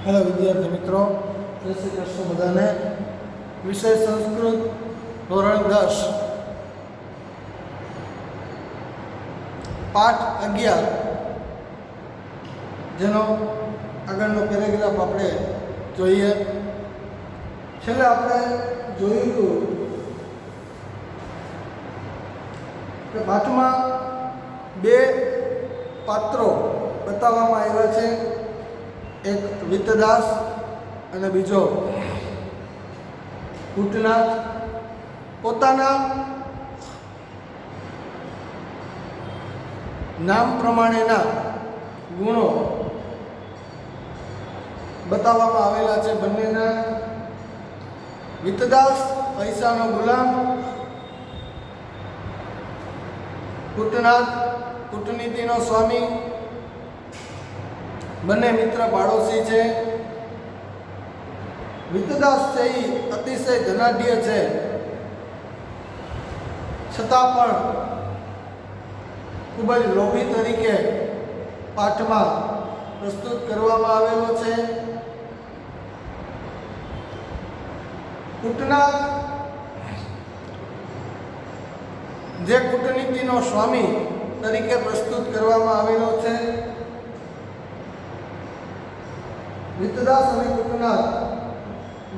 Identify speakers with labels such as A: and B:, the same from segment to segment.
A: Hello વિદ્યાર્થી મિત્રો, જય શ્રી કૃષ્ણ બધાને. વિષય સંસ્કૃત, ધોરણ 10, પાઠ 11, જેનો આગળનો પેરેગ્રાફ આપણે જોઈએ. છેલ્લે આપણે જોયું હતું કે પાઠમાં બે પાત્રો બતાવવામાં આવ્યા છે, એક વિત્તદાસ અને બીજો કૂટનાથ. પોતાના નામ પ્રમાણેના ગુણો બતાવવામાં આવેલા છે બંનેના. વિત્તદાસ પૈસાનો ગુલામ, કૂટનાથ કૂટનીતિનો સ્વામી. બંને મિત્ર પાડોશી છે. વિત્તદાસ છે એ અતિશય ધનાઢ્ય છે, છતાં પણ ખૂબ જ લોભી તરીકે પાઠમાં પ્રસ્તુત કરવામાં આવેલો છે. કૂટનાથ જે કૂટનીતિનો સ્વામી તરીકે પ્રસ્તુત કરવામાં આવેલો છે. વિત્તદાસ અને કૂટનાથ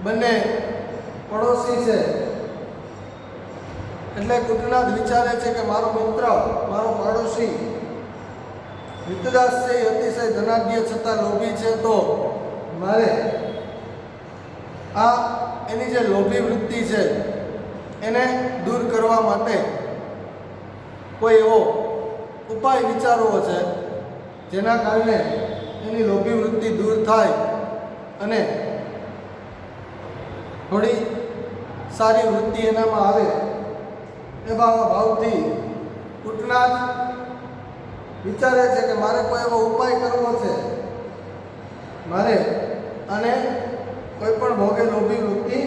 A: બંને પડોશી છે, એટલે કૂટનાથ વિચારે છે કે મારો મિત્ર, મારો પાડોશી વિત્તદાસ છે એ અતિશય ધનાઢ્ય છતાં લોભી છે, તો મારે આ એની જે લોભી વૃત્તિ છે એને દૂર કરવા માટે કોઈ એવો ઉપાય વિચારવો છે જેના કારણે એની લોભી વૃત્તિ દૂર થાય અને થોડી સારી વૃત્તિ એનામાં આવે. એવા ભાવથી કૂટનાથ વિચારે છે કે મારે કોઈ એવો ઉપાય કરવો છે, મારે અને કોઈ પણ ભોગે લોભી વૃત્તિ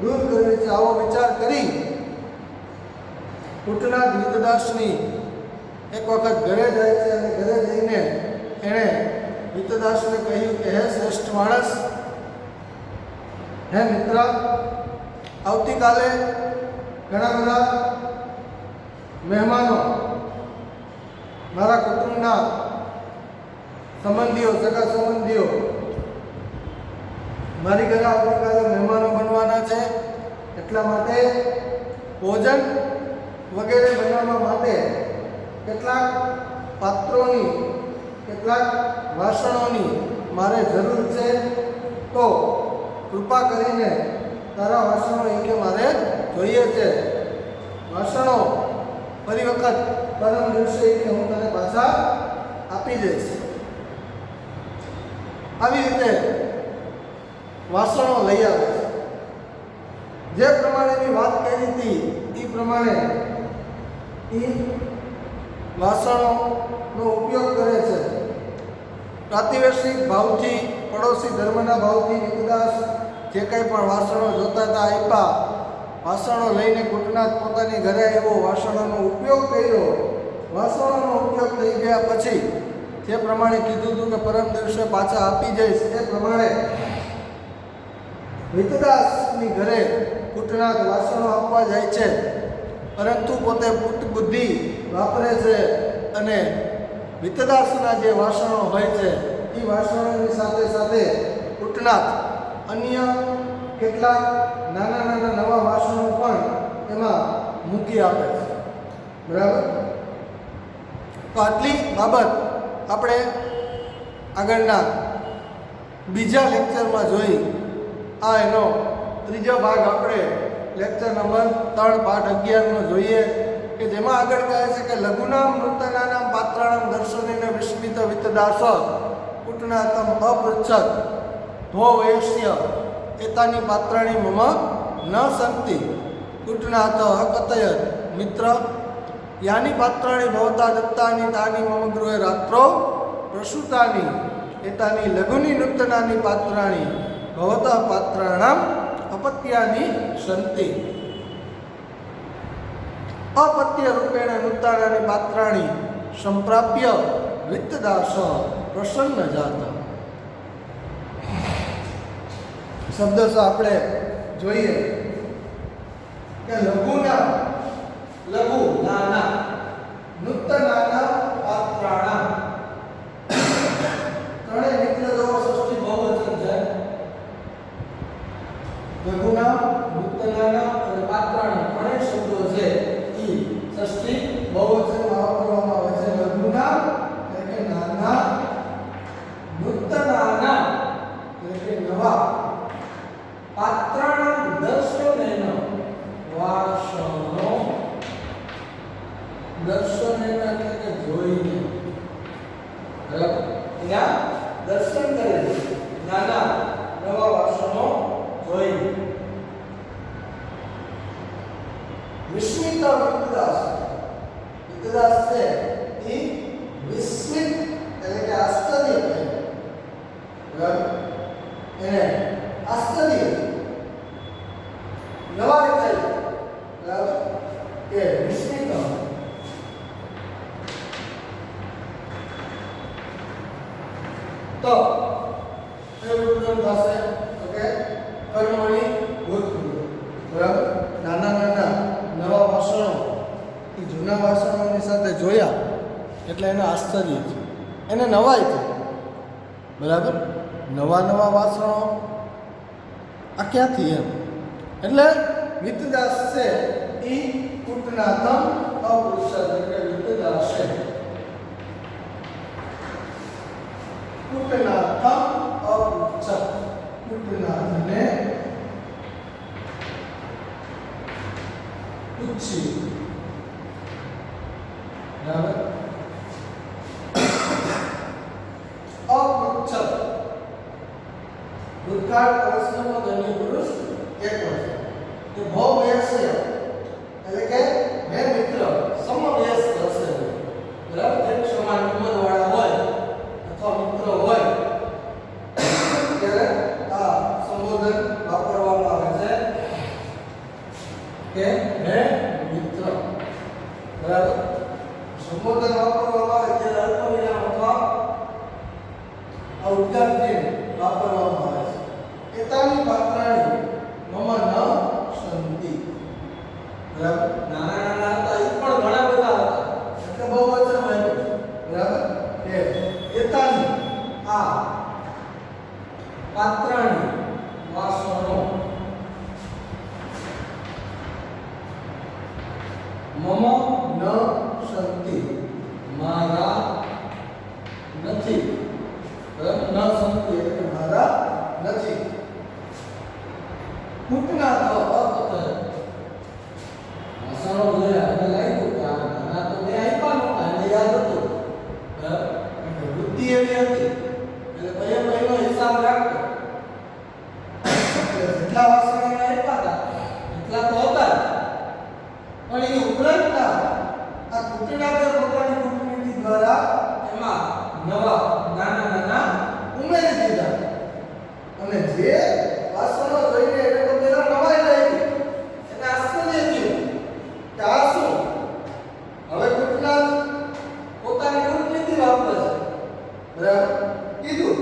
A: દૂર કરવી છે. આવો વિચાર કરી કૂટનાથ વિત્તદાસની એક વખત ઘરે જાય છે અને ઘરે જઈને એણે વિત્તદાસને કહ્યું કે હે શ્રેષ્ઠ માણસ, હે મિત્ર, આવતીકાલે ઘણા બધા મહેમાનો, મારા કુટુંબના સંબંધીઓ, સગા સંબંધીઓ મારી ઘરે આવતીકાલે મહેમાનો બનવાના છે. એટલા માટે ભોજન વગેરે બનાવવા માટે કેટલાક પાત્રોની, કેટલાક વાસણોની મારે જરૂર છે, તો કૃપા કરીને તારા વાસણો એ કે મારે જોઈએ છે. વાસણો ફરી વખત પરમ દિવસે કે હું તને પાછા આપી દઈશ. આવી રીતે વાસણો લઈ આવે છે. જે પ્રમાણેની વાત કરી હતી એ પ્રમાણે એ વાસણોનો ઉપયોગ કરે છે. પ્રાતિવેશિક ભાવથી, પડોશી ધર્મના ભાવથી વિત્તદાસ જે કંઈ પણ વાસણો જોતા હતા આપ્યા. વાસણો લઈને કૂટનાથ પોતાની ઘરે આવ્યો, વાસણોનો ઉપયોગ કર્યો. વાસણોનો ઉપયોગ થઈ ગયા પછી જે પ્રમાણે કીધું હતું કે પરમ દિવસે પાછા આપી જઈશ, એ પ્રમાણે વિત્તદાસની ઘરે કૂટનાથ વાસણો આપવા જાય છે, પરંતુ પોતે બુદ્ધિ વાપરે છે અને વિત્તદાસના જે વાસણો હોય છે એ વાસણોની સાથે સાથે કૂટનાથ અન્ય કેટલાક નાના નાના નવા વાસણો પણ એમાં મૂકી આપે છે. બરાબર? તો આટલી બાબત આપણે આગળના બીજા લેક્ચરમાં જોઈ. આ એનો ત્રીજો ભાગ આપણે લેક્ચર નંબર 3 પાઠ 11નો જોઈએ, કે જેમાં આગળ કહે છે કે લઘુનામ નૂતનાનામ પાત્રાણામ દર્શનેન વિસ્મિત વિત્તદાસ કૂટનાથમ અપૃચ્છત ધો વયસ્ય એતાની પાત્રાણી મમ ન સંતિ. કૂટનાથ અકથયત મિત્ર યાની પાત્રાણી ભવતા દત્તાની તાની મમ ગૃહે રાત્રો પ્રસૂતાની એતાની લઘુની નૂતનાની પાત્રાણી ભવતા પાત્રાણામ અપત્યાની સંતિ. अपत्य रूपेण नूतनानि पात्राणि संप्राप्य वित्तदास प्रसन्न जाता। શબ્દ આપણે જોઈએ કે લઘુના લઘુ નાના નૂતનાના પાત્રાણા ત્રણેય મિત્ર જો ષષ્ઠી બહુવચન છે. લઘુના નૂતનાના અને પાત્રાણા ત્રણેય શબ્દો છે એ ષષ્ઠી બહુવચનમાં વાપરવામાં આવે છે. લઘુના એટલે કે નાના, નૂતનાના એટલે કે નવા, પાત્રાણા દર્શનેન વાસનો, દર્શનેન એટલે કે જોઈને, બરાબર, ત્યાં દર્શન કરે નાના નવા વાસનો જોઈને. વિસ્મિત વિપદાસ, વિપદાસ છે એ વિસ્મિત એટલે કે આશ્ચર્ય છે, બરાબર, એને આશ્ચર્ય નવાઈ થઈ, બરાબર, કે વિસ્મિત. તો એવું થશે કે કર્મણી ભૂતપૂર્વ, બરાબર. નાના નાના નવા વાસણો એ જૂના વાસણોની સાથે જોયા એટલે એને આશ્ચર્ય છે, એને નવાઈ છે, બરાબર. નવા નવા વાસણો આ ક્યાંથી એમ, એટલે વિતદાસ છે એ કૂટનાથમ અપુરુષદ એટલે વિતદાસ છે કૂટનાથમ અપુરુષદ, કૂટનાથને પૂછી, બરાબર. અપુરુષદ ભૂતકાળ પ્રશ્નમાં ધન્ય પુરુષ એક વચન કે ભવ વયસ્ય એટલે કે હે મિત્ર સમવયસ્ક હશે, બરાબર. એક સમાન ઉંમરવાળા હોય અથવા મિત્ર હોય ત્યારે આ સંબોધન વાપરવામાં આવે છે કે હે મિત્ર, બરાબર. સંબોધન વાપરવામાં આવે ત્યારે અલ્પવિરામ અથવા ઉદ્ગારથી વાપરવામાં આવે છે. એતાની પાત્રાણી મમ ન સંતિ, બરાબર. નાના નાના હતા એ પણ ઘણા બધા હતા એટલે બહુવચન હોય, બરાબર. કે એતાની આ પાત્રાણી વાસણો મમ ન સંતિ મારા નથી, બરાબર. ન સંતિ એટલે મારા નથી. કૂટનાથ અપતર વાસણો જોયા એટલે લાગ્યું કે આ નાના તો મેં આપ્યા નહોતા, એને યાદ હતું, બરાબર. વૃત્તિ એવી હતી એટલે કયા મહિનો હિસાબ રાખતો એટલે જેટલા વાસણો એને આપ્યા હતા એટલા તો હતા, પણ એ ઉપરાંતના આ કૂટનાથે પોતાની કૂટનીતિ દ્વારા એમાં નવા નાના નાના ઉમેરી દીધા અને જે વાસણો જોઈને એને તો પેલા નવાઈ લાગી, એને આશ્ચર્ય થયું કે આ શું. હવે કૂટનાથ પોતાની કૂટનીતિ વાપરે છે, બરાબર. કીધું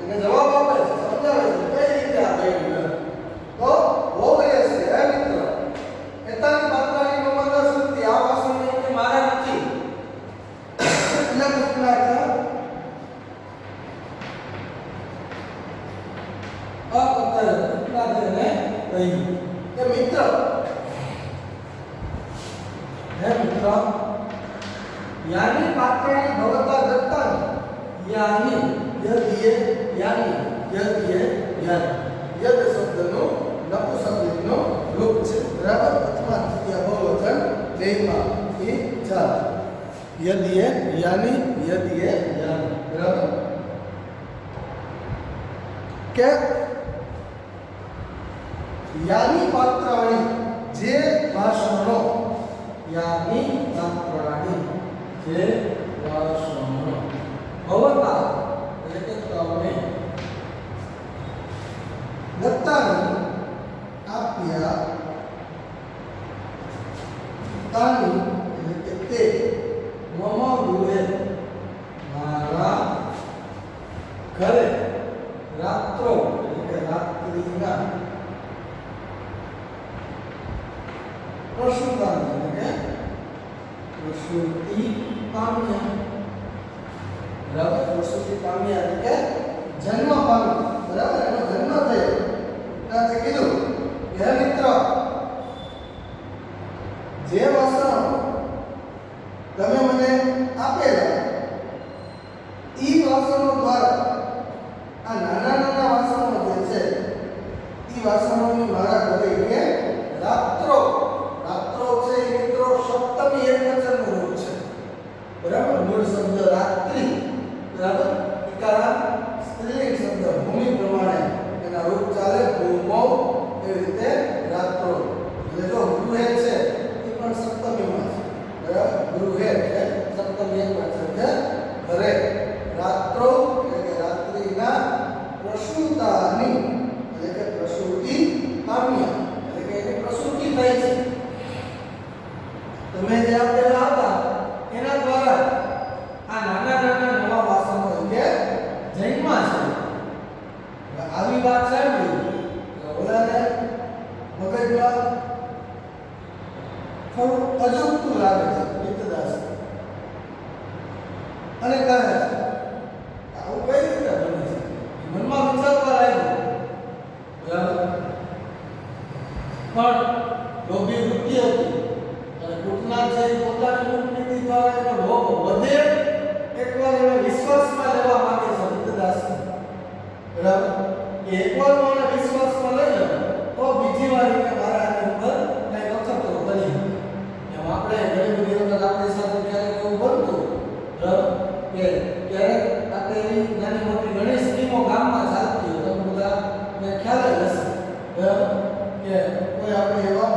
A: એને જવાબ આપે છે, સમજાવે છે કઈ રીતે આ થયું. તો ભોગવે છે હે મિત્ર એતાની પાત્રાની મમતા સુધતી આ વાસણો એટલે મારા નથી. એટલે કૂટનાથ અપતર કૂટનાથને કહ્યું કે મિત્ર હે મિત્ર યાની પાત્રાની ભવતા દત્તા યાની યદિયે યાની યદિયે યાની યદ શબ્દનો નપુંસકલિંગનો રૂપ છે, બરાબર. અથવા તૃતીય બહુવચન બેમાં એ ચાલ યદિયે યાની યદિયે યાની, બરાબર. કે યાની પાત્રાણી જે વાસણો, યાની પાત્રાણી જે વાસણો ભવતા એટલે કે તમે દત્તાની આપ્યા, તાની એટલે કે તે મમ ગૃહે મારા ઘરે રાત્રો એટલે કે રાત્રિ રાત્રિના પ્રસૂતાની એટલે પ્રસૂતિ પામ્યા, બરાબર, પ્રસૂતિ પામ્યા એટલે કે જન્મ પામ્યા, બરાબર, એનો જન્મ થયો. ત્યાંથી કીધું કે હે મિત્ર, જે વાસણો તમે મને આપેલા ઈ વાસણો દ્વારા આ નાના નાના વાસણો જે છે ઈ વાસણોની મારા ઘરે કે રાત્રો રાત્રો છે એ મિત્રો સપ્તમી એકવચનનું રૂપ છે, બરાબર. મૂળ શબ્દ રાત્રિ, બરાબર, ઇકારા સ્ત્રીલિંગ શબ્દ ભૂમિ પ્રમાણે એના રૂપ ચાલે, ભૂમો એવી રીતે રાત્રો. એટલે જો ગૃહે છે એ પણ સપ્તમીમાં છે, બરાબર. ગૃહે એટલે સપ્તમી એકવચન છે, ઘરે. રાત્રો એટલે કે રાત્રિના પ્રસૂતાની એટલે કે પ્રસૂતિ પામ્યા એટલે કે એની પ્રસૂતિ થઈ છે. તમે જે આપેલા હતા એના દ્વારા આ નાના નાના નવા વાસણો એટલે જન્મા છે. આવી વાત સાંભળી ઓલાને મગજમાં થોડું અજુગતું લાગે છે મિતદાસ, અને કહે છે આવું કઈ રીતે બને છે. મનમાં વિચારવા લાગ્યું, બરાબર, પણ લોભી વૃત્તિ હતી અને કૂટનાર છે એ પોતાની કૂટનીતિ દ્વારા એનો લોભ વધે એકવાર એને વિશ્વાસમાં લેવા માંગે છે મિતદાસ, બરાબર. એકવાર મને વિશ્વાસમાં લઈ લે તો બીજી વાર કે મારા આની ઉપર કઈ અખતરો કરી. એમ આપણે ઘણી બધી વખત આપણી સાથે ક્યારેક એવું બનતું, બરાબર, કે ક્યારેક આપણે એવી નાની મોટી ઘણી સ્કીમો ગામમાં ચાલતી હોય, તમે બધા મેં ખ્યાલ જ હશે, બરાબર, કે કોઈ આપણે એવા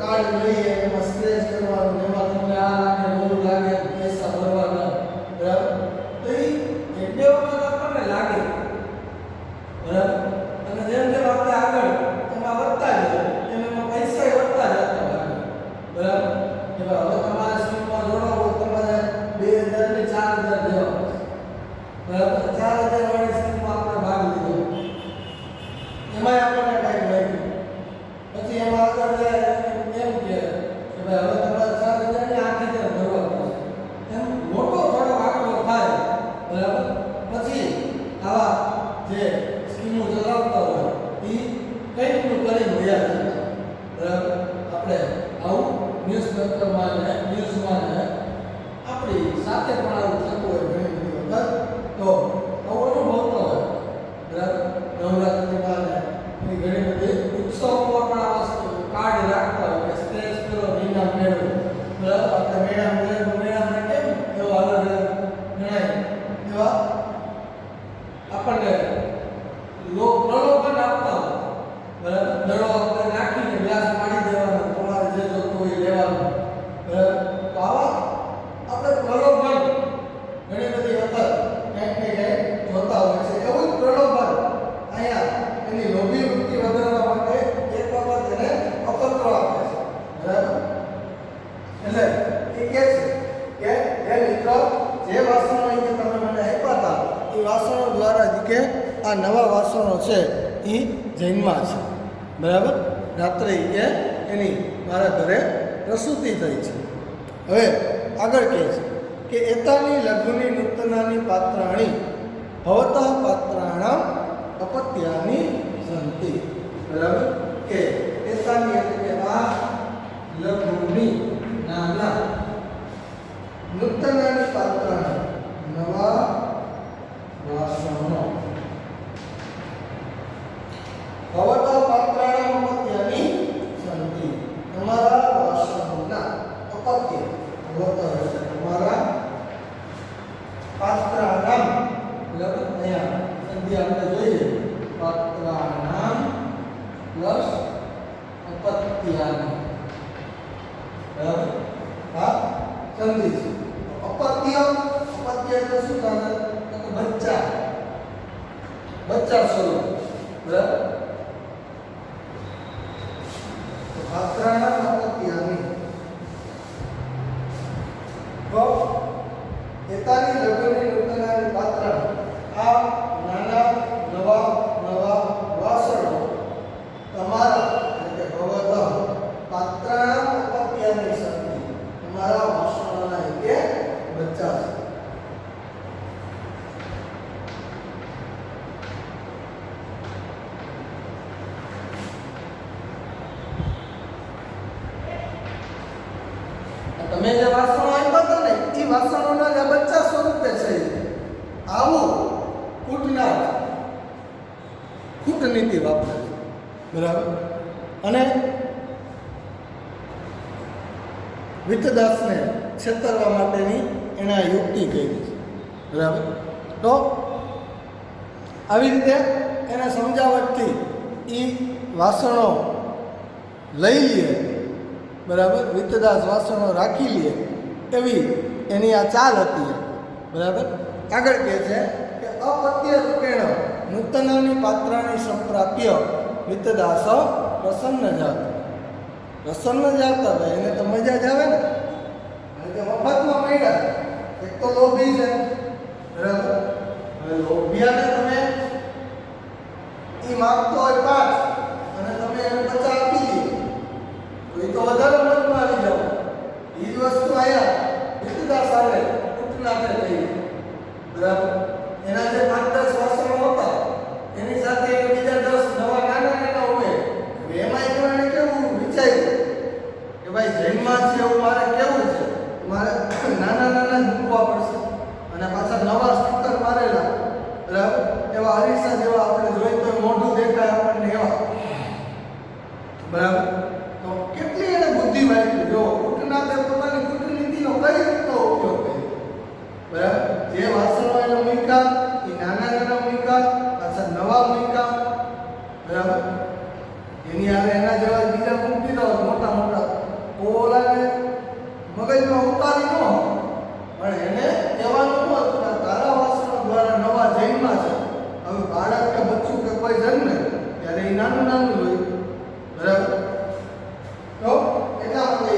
A: કાર્ડ લઈએ એમાં સ્ક્રેચ કરવાનું, એમાં તમને આ લાગે ઓલું લાગે પૈસા ભરવાના, બરાબર. તો એ એક બે વખત આપણને લાગે, બરાબર, અને જેમ જેમ આપણે આગળ એમાં વધતા જાય એમ એમાં પૈસા વધતા જતા લાગે, બરાબર. કે હવે તમારે સ્કીમમાં જોડાવો તમારે 2000 ને 4000 દેવા પડશે, બરાબર. 4000 વાળી સ્કીમમાં આપણે ભાગ લીધો, એમાં આપણને કઈ લાગ્યું, પછી એમાં આગળ એમ કે ભાઈ હવે તમારે 4000 ને 8000 ભરવા પડશે, એમ મોટો થોડો આંકડો થાય, બરાબર. પછી આવા જે સ્કીમો ચલાવતા હોય એ કંઈકનું કરીને વયા જતા, બરાબર. આપણે આવું ન્યૂઝપેપરમાં ને ન્યૂઝમાં ને આપણી સાથે પણ આવું થતું હોય ઘણી બધી વખત, તો આવું અનુભવતો હોય, બરાબર. નવરાત્રિમાં ને એની ઘણી બધી ઉત્સવોમાં પણ આવા કાર્ડ રાખતા હોય કે સ્ટેજ કરો ઇનામ મેળવો, બરાબર. આપણે મેળામાં કેમ એવા અલગ અલગ ગણાય એવા આપણને પ્રલોભન આપતા હોય, બરાબર. દડો આપણે નાખીને ગ્લાસ પાડી દેવાનો, તમારે જે જોતું હોય લેવાનું, બરાબર. તો આવા આપણે પ્રલોભન ઘણી બધી વખત ક્યાંક ને ક્યાંક જોતા હોય છે. એવું જ પ્રલોભન અહીંયા એની લોભી વૃત્તિ વધારવા માટે એક વખત એને અપત્રો આપે છે, બરાબર. એટલે એ કહે છે કે હે મિત્ર, જે વાસણો કે તમે મને આપ્યા હતા એ વાસણો દ્વારા જ કે આ નવા વાસણો છે એ જન્મા છે, બરાબર. રાત્રે કે એની મારા ઘરે પ્રસૂતિ થઈ છે. હવે આગળ કહે છે કે એતાની લઘુની નૂતનાની પાત્રાણી ભવતઃ પાત્રાણામ અપત્યાની સંતિ, બરાબર. કે એતાની એટલે કે આ લઘુની નાના નૂતનાની પાત્રાણી નવા વાસણો ભવતઃ પાત્રાણામ અપત્યાની સંતિ, તમારા વાસણોના અપત્ય, ભવતઃ એટલે તમારા પાત્રાણામ, બરાબર. અહીંયા સંધિ આપણે જોઈએ પાત્રાણામ પ્લસ અપત્યાની, બરાબર. આ સંધિ છે. અપત્ય એટલે શું થાય? તો બચ્ચા સ્વરૂપ, બરાબર. તો પાત્રાણામ અપત્યાની તો એતાની લઘુની નૂતનાની પાત્રાણી આ નાના નવા નવા વાસણો કૂટનીતિ વાપરે છે, બરાબર. અને વિતદાસને છેતરવા માટેની એણે આ યુક્તિ કરી છે, બરાબર. તો આવી રીતે એના સમજાવટથી એ વાસણો લઈ લે, બરાબર. વિતદાસ વાસણો રાખી લે એવી એની આ ચાલ હતી, બરાબર. આગળ કહે છે કે અપત્ય રૂપેણ નૂતનાની પાત્રાની સંપ્રાપ્ય વિતદાસ પ્રસન્ન જાત. પ્રસન્ન જાત હવે એને તો મજા જ આવે ને, કારણ કે મફતમાં મળ્યા. એક તો લોભી છે, બરાબર. હવે લોભિયાને તમે એ માગતો હોય 5 અને તમે એને 50 આપી દો તો એ તો વધારે મનમાં આવી જાવ. એ જ વસ્તુ આયા વિતદાસ આવે કૂટનાથે લઈ, બરાબર. એના જે 5-10 વાસણો હતા એની સાથે એને બીજા 10 નવા નાના ઉમે. એમાં એને કેવું વિચાર્યું કે ભાઈ જૈનમાં છે એવું મારે કેવું છે, મારે નાના જ મૂકવા પડશે અને પાછા નવા સ્ટીકર મારેલા, બરાબર. એવા અરીસા જેવા આપણે જોઈએ તો મોઢું દેખાય આપણને એવા, બરાબર. તો કેટલી એને બુદ્ધિ વાપરી. જો કૂટનાથે પોતાની કૂટનીતિનો કઈ રીતનો ઉપયોગ કર્યો, બરાબર. જે વાસણો એને મૂક્યા એ નાના મૂક્યા, પાછા નવા મૂક્યા, બરાબર. એની આવે એના જેવા બીજા મૂકી દો મોટા ઓલાને મગજમાં ઉતારી ન પણ એને કહેવાનું ન હતું કે તારા વાસણો દ્વારા નવા જૈનમાં છે. હવે બાળક કે બચ્ચું કે કોઈ જન્મે ત્યારે એ નાનું હોય, બરાબર. તો એટલા માટે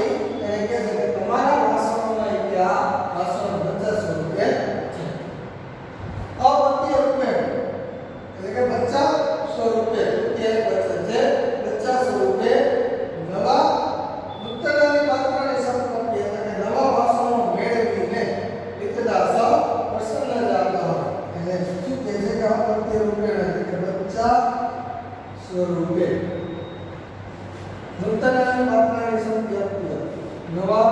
A: એને કહે છે કે તમારા વાસણોમાં આ વાસણો 50 રૂપિયા છે. અપત્ય રૂપે એટલે કે 50 રૂપિયા છે 50 રૂપિયા નવા નૂતનાની પાત્રાની સંપત્તિ એટલે નવા વાસણો મેળવીને વિતદાસ પ્રસન્ન જાત. એટલે શું કહે છે કે અપત્ય રૂપિયા એટલે કે 50 રૂપિયા નૂતનાની પાત્રાની સંપત્તિ નવા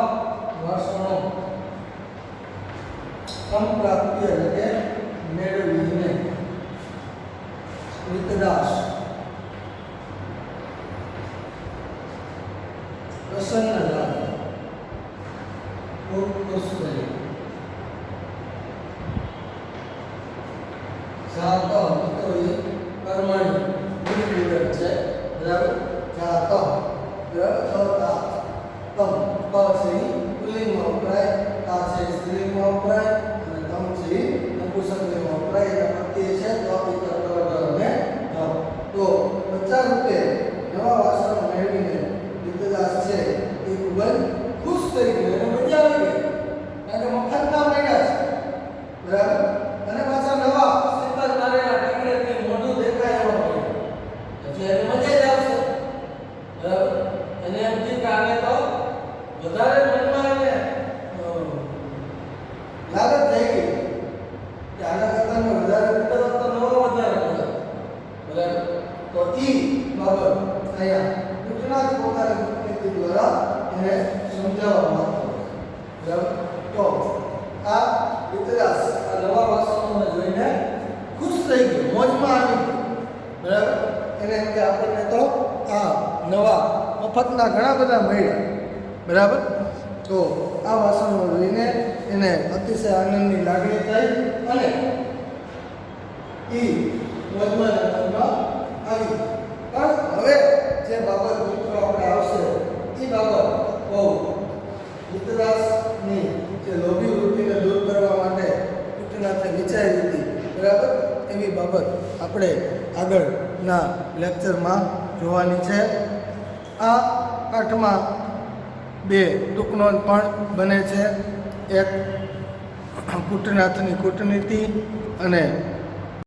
A: વાસણો સંપ્રાપ્ય એટલે કે મેળવીને વિતદાસ પ્રસન્ન જાત ખૂબ ખુશ થઈ. જાત તો એ કર્મણી વિરુદ્ધ છે, બરાબર. જાત બરાબર. તમ પ છે પુલ્લિંગમાં વપરાય, તા છે સ્ત્રીલિંગમાં વપરાય અને તમ છે નપુંસકલિંગમાં વપરાય. એના પ્રત્યય છે તો ઇતર અને તો 50 રૂપિયા નવા વાસણો મેળવીને વિતદાસ છે એ ખૂબ જ ખુશ થઈ ગયો અને મજા આવી ગઈ, કારણ કે મફતના મળ્યા છે, બરાબર. અને પાછા નવા સ્ટીકર મારેલા ટીકરેથી મોઢું દેખાય એવા મળ્યા એટલે એને મજા જ આવશે, બરાબર. એને એમ થયું કે આને તો વધારે મનમાં એને લાલચ થઈ ગઈ કે આના કરતાં વધારે વિતરણ તો નવો વધારે મળે, બરાબર. તો ઈ બાબત અહીંયા કૂટનાથ પોતાની કૂટનીતિ દ્વારા એને સમજાવવા માંગતો, બરાબર. તો આ વિતદાસ આ નવા વાસણોને જોઈને ખુશ થઈ ગયો, મોજમાં આવી ગયો, બરાબર. એને એમ કે આપણને તો આ નવા મફતના ઘણા બધા મળ્યા, બરાબર. તો આ વાસણો જોઈને એને અતિશય આનંદની લાગણી થઈ અને એ મોજમાં આવી. પણ હવે જે બાબત મિત્રો આપણે આવશે એ બાબત બહુ વિતદાસની જે લોભી વૃત્તિને દૂર કરવા માટે કૂટનાથે વિચારી હતી, બરાબર. એવી બાબત આપણે આગળના લેક્ચરમાં જોવાની છે. આ પાઠમાં 2 ટૂંકનોંધ પણ બને છે, એક કૂટનાથની કૂટનીતિ અને